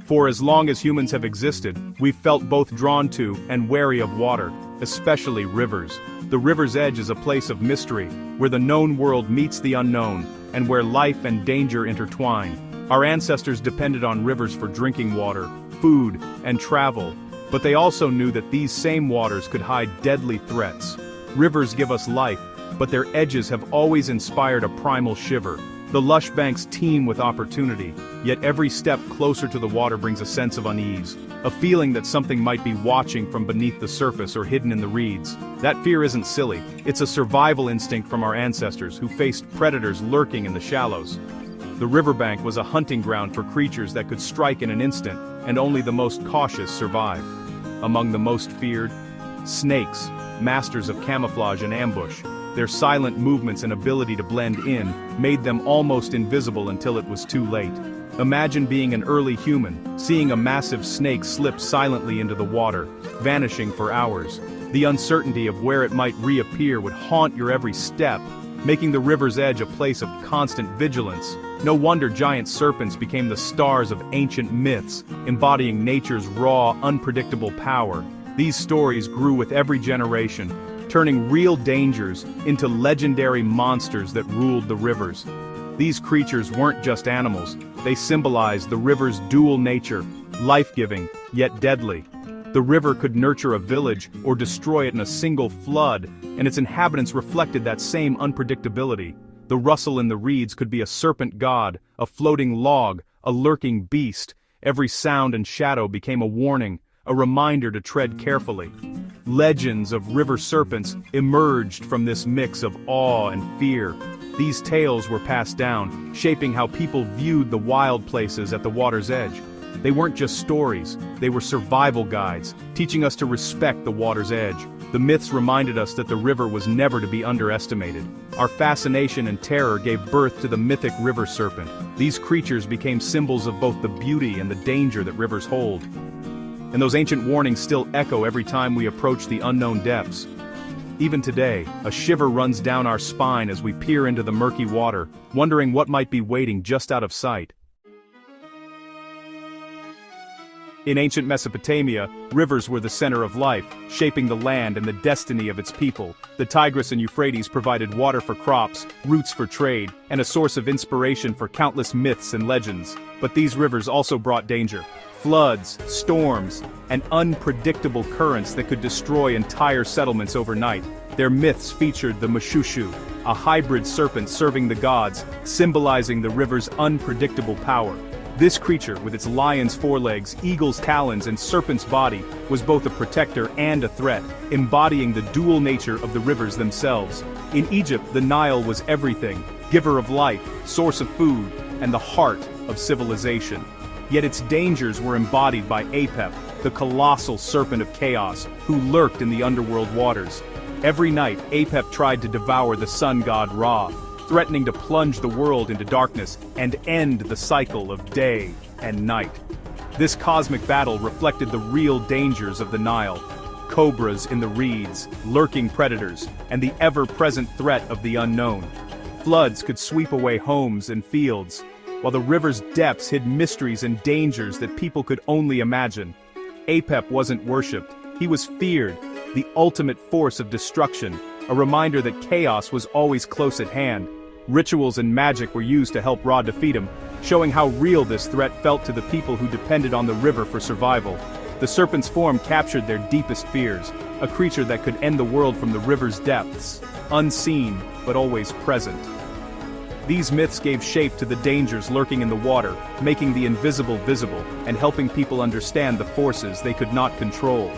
For as long as humans have existed, we've felt both drawn to and wary of water, especially rivers. The river's edge is a place of mystery, where the known world meets the unknown, and where life and danger intertwine. Our ancestors depended on rivers for drinking water, food, and travel, but they also knew that these same waters could hide deadly threats. Rivers give us life, but their edges have always inspired a primal shiver. The lush banks teem with opportunity, yet every step closer to the water brings a sense of unease, a feeling that something might be watching from beneath the surface or hidden in the reeds. That fear isn't silly, it's a survival instinct from our ancestors who faced predators lurking in the shallows. The riverbank was a hunting ground for creatures that could strike in an instant, and only the most cautious survived. Among the most feared, snakes, masters of camouflage and ambush. Their silent movements and ability to blend in made them almost invisible until it was too late. Imagine being an early human, seeing a massive snake slip silently into the water, vanishing for hours. The uncertainty of where it might reappear would haunt your every step, making the river's edge a place of constant vigilance. No wonder giant serpents became the stars of ancient myths, embodying nature's raw, unpredictable power. These stories grew with every generation, turning real dangers into legendary monsters that ruled the rivers. These creatures weren't just animals, they symbolized the river's dual nature, life-giving, yet deadly. The river could nurture a village or destroy it in a single flood, and its inhabitants reflected that same unpredictability. The rustle in the reeds could be a serpent god, a floating log, a lurking beast. Every sound and shadow became a warning, a reminder to tread carefully. Legends of river serpents emerged from this mix of awe and fear. These tales were passed down, shaping how people viewed the wild places at the water's edge. They weren't just stories, they were survival guides, teaching us to respect the water's edge. The myths reminded us that the river was never to be underestimated. Our fascination and terror gave birth to the mythic river serpent. These creatures became symbols of both the beauty and the danger that rivers hold. And those ancient warnings still echo every time we approach the unknown depths. Even today, a shiver runs down our spine as we peer into the murky water, wondering what might be waiting just out of sight. In ancient Mesopotamia, rivers were the center of life, shaping the land and the destiny of its people. The Tigris and Euphrates provided water for crops, routes for trade, and a source of inspiration for countless myths and legends. But these rivers also brought danger. Floods, storms, and unpredictable currents that could destroy entire settlements overnight. Their myths featured the Mushushu, a hybrid serpent serving the gods, symbolizing the river's unpredictable power. This creature, with its lion's forelegs, eagle's talons, and serpent's body, was both a protector and a threat, embodying the dual nature of the rivers themselves. In Egypt, the Nile was everything, giver of life, source of food, and the heart of civilization. Yet its dangers were embodied by Apep, the colossal serpent of chaos, who lurked in the underworld waters. Every night, Apep tried to devour the sun god Ra, threatening to plunge the world into darkness and end the cycle of day and night. This cosmic battle reflected the real dangers of the Nile: cobras in the reeds, lurking predators, and the ever-present threat of the unknown. Floods could sweep away homes and fields, while the river's depths hid mysteries and dangers that people could only imagine. Apep wasn't worshipped, he was feared, the ultimate force of destruction, a reminder that chaos was always close at hand. Rituals and magic were used to help Ra defeat him, showing how real this threat felt to the people who depended on the river for survival. The serpent's form captured their deepest fears, a creature that could end the world from the river's depths, unseen but always present. These myths gave shape to the dangers lurking in the water, making the invisible visible and helping people understand the forces they could not control.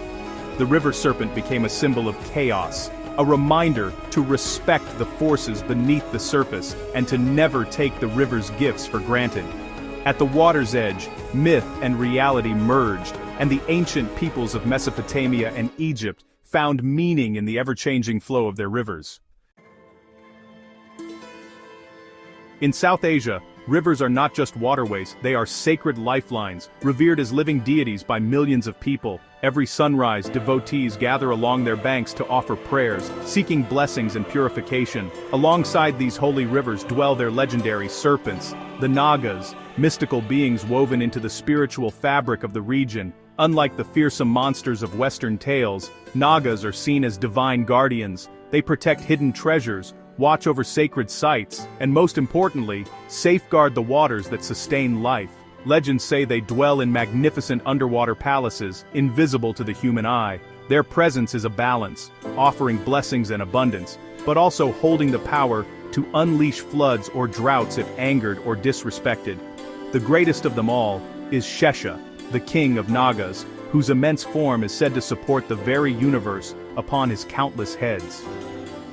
The river serpent became a symbol of chaos, a reminder to respect the forces beneath the surface and to never take the river's gifts for granted. At the water's edge, myth and reality merged, and the ancient peoples of Mesopotamia and Egypt found meaning in the ever-changing flow of their rivers. In South Asia, Rivers are not just waterways, they are sacred lifelines, revered as living deities by millions of people. Every sunrise, devotees gather along their banks to offer prayers, seeking blessings and purification. Alongside these holy rivers dwell their legendary serpents, the Nāgas, mystical beings woven into the spiritual fabric of the region. Unlike the fearsome monsters of Western tales, Nāgas are seen as divine guardians. They protect hidden treasures, watch over sacred sites, and most importantly, safeguard the waters that sustain life. Legends say they dwell in magnificent underwater palaces, invisible to the human eye. Their presence is a balance, offering blessings and abundance, but also holding the power to unleash floods or droughts if angered or disrespected. The greatest of them all is Shesha, the king of Nāgas, whose immense form is said to support the very universe upon his countless heads.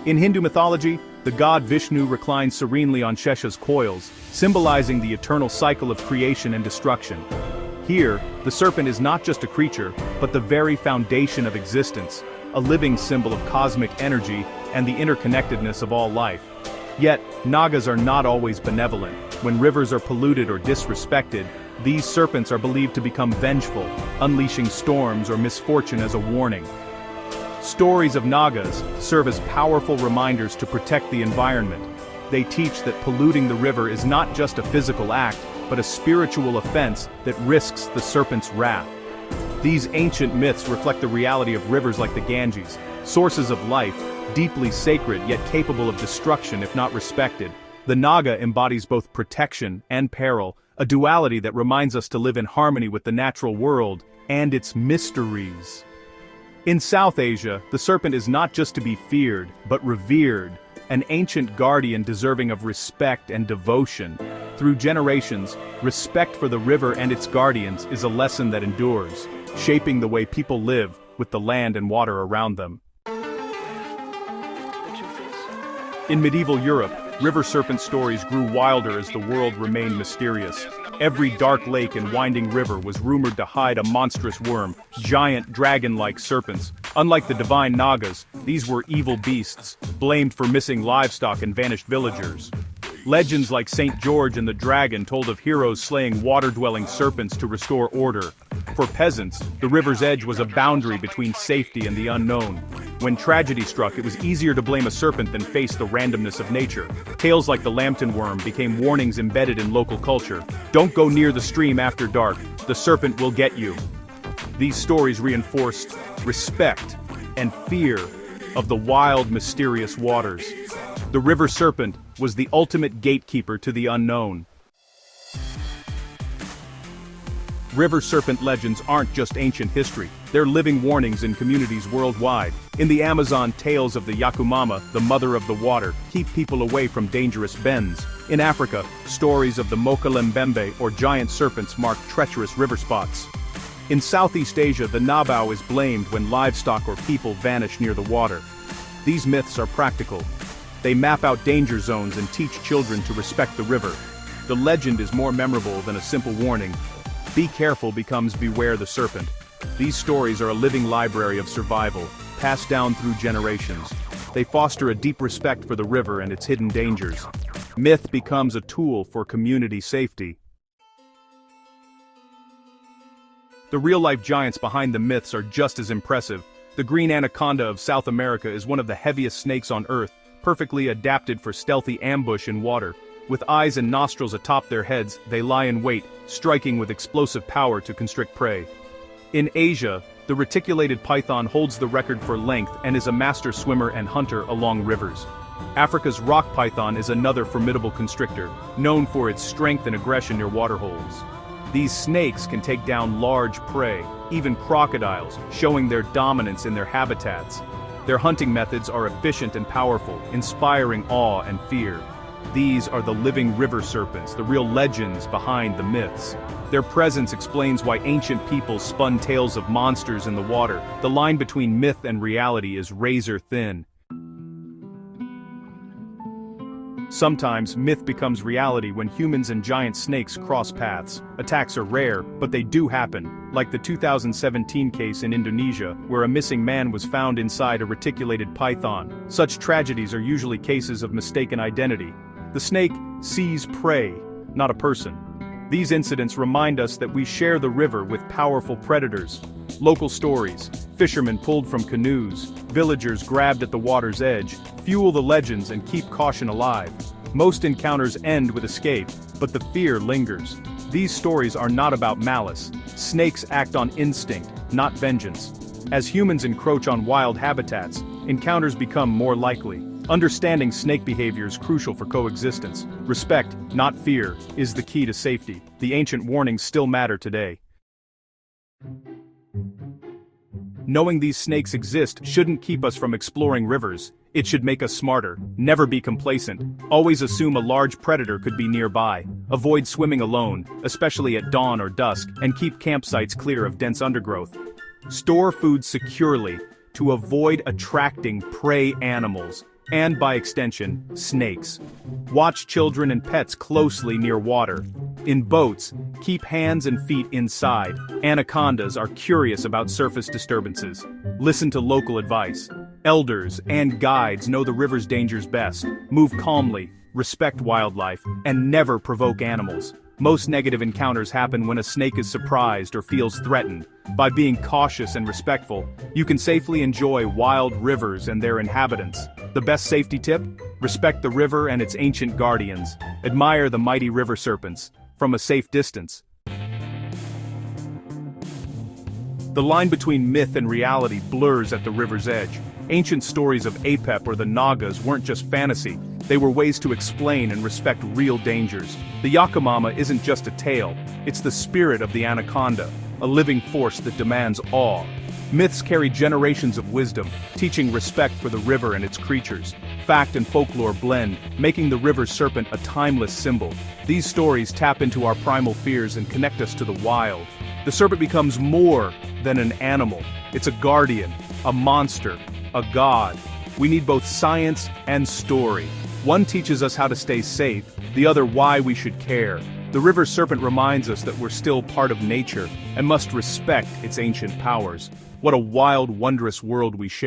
In Hindu mythology, the god Vishnu reclines serenely on Shesha's coils, symbolizing the eternal cycle of creation and destruction. Here, the serpent is not just a creature, but the very foundation of existence, a living symbol of cosmic energy and the interconnectedness of all life. Yet, Nāgas are not always benevolent. When rivers are polluted or disrespected, these serpents are believed to become vengeful, unleashing storms or misfortune as a warning. Stories of Nāgas serve as powerful reminders to protect the environment. They teach that polluting the river is not just a physical act, but a spiritual offense that risks the serpent's wrath. These ancient myths reflect the reality of rivers like the Ganges, sources of life, deeply sacred yet capable of destruction if not respected. The Nāga embodies both protection and peril, a duality that reminds us to live in harmony with the natural world and its mysteries. In South Asia, the serpent is not just to be feared, but revered, an ancient guardian deserving of respect and devotion. Through generations, respect for the river and its guardians is a lesson that endures, shaping the way people live with the land and water around them. In medieval Europe, river serpent stories grew wilder as the world remained mysterious. Every dark lake and winding river was rumored to hide a monstrous worm, giant dragon-like serpents. Unlike the divine Nāgas, these were evil beasts, blamed for missing livestock and vanished villagers. Legends like St. George and the Dragon told of heroes slaying water-dwelling serpents to restore order. For peasants, the river's edge was a boundary between safety and the unknown. When tragedy struck, it was easier to blame a serpent than face the randomness of nature. Tales like the Lambton worm became warnings embedded in local culture. Don't go near the stream after dark, the serpent will get you. These stories reinforced respect and fear of the wild, mysterious waters. The river serpent was the ultimate gatekeeper to the unknown. River serpent legends aren't just ancient history, they're living warnings in communities worldwide. In the Amazon, tales of the Yakumama, the mother of the water, keep people away from dangerous bends. In Africa, stories of the Mokalembembe or giant serpents mark treacherous river spots. In Southeast Asia, the Nabau is blamed when livestock or people vanish near the water. These myths are practical. They map out danger zones and teach children to respect the river. The legend is more memorable than a simple warning. Be careful becomes beware the serpent. These stories are a living library of survival, passed down through generations. They foster a deep respect for the river and its hidden dangers. Myth becomes a tool for community safety. The real-life giants behind the myths are just as impressive. The green anaconda of South America is one of the heaviest snakes on Earth, perfectly adapted for stealthy ambush in water. With eyes and nostrils atop their heads, they lie in wait, striking with explosive power to constrict prey. In Asia, the reticulated python holds the record for length and is a master swimmer and hunter along rivers. Africa's rock python is another formidable constrictor, known for its strength and aggression near waterholes. These snakes can take down large prey, even crocodiles, showing their dominance in their habitats. Their hunting methods are efficient and powerful, inspiring awe and fear. These are the living river serpents, the real legends behind the myths. Their presence explains why ancient peoples spun tales of monsters in the water. The line between myth and reality is razor thin. Sometimes, myth becomes reality when humans and giant snakes cross paths. Attacks are rare, but they do happen, like the 2017 case in Indonesia, where a missing man was found inside a reticulated python. Such tragedies are usually cases of mistaken identity. The snake sees prey, not a person. These incidents remind us that we share the river with powerful predators. Local stories, fishermen pulled from canoes, villagers grabbed at the water's edge, fuel the legends and keep caution alive. Most encounters end with escape, but the fear lingers. These stories are not about malice. Snakes act on instinct, not vengeance. As humans encroach on wild habitats, encounters become more likely. Understanding snake behavior is crucial for coexistence. Respect, not fear, is the key to safety. The ancient warnings still matter today. Knowing these snakes exist shouldn't keep us from exploring rivers. It should make us smarter. Never be complacent. Always assume a large predator could be nearby. Avoid swimming alone, especially at dawn or dusk, and keep campsites clear of dense undergrowth. Store food securely to avoid attracting prey animals, and by extension, snakes. Watch children and pets closely near water. In boats, keep hands and feet inside. Anacondas are curious about surface disturbances. Listen to local advice. Elders and guides know the river's dangers best. Move calmly, respect wildlife, and never provoke animals. Most negative encounters happen when a snake is surprised or feels threatened. By being cautious and respectful, you can safely enjoy wild rivers and their inhabitants. The best safety tip? Respect the river and its ancient guardians. Admire the mighty river serpents from a safe distance. The line between myth and reality blurs at the river's edge. Ancient stories of Apep or the Nāgas weren't just fantasy. They were ways to explain and respect real dangers. The Yakumama isn't just a tale, it's the spirit of the anaconda, a living force that demands awe. Myths carry generations of wisdom, teaching respect for the river and its creatures. Fact and folklore blend, making the river serpent a timeless symbol. These stories tap into our primal fears and connect us to the wild. The serpent becomes more than an animal. It's a guardian, a monster, a god. We need both science and story. One teaches us how to stay safe, the other why we should care. The river serpent reminds us that we're still part of nature and must respect its ancient powers. What a wild, wondrous world we share.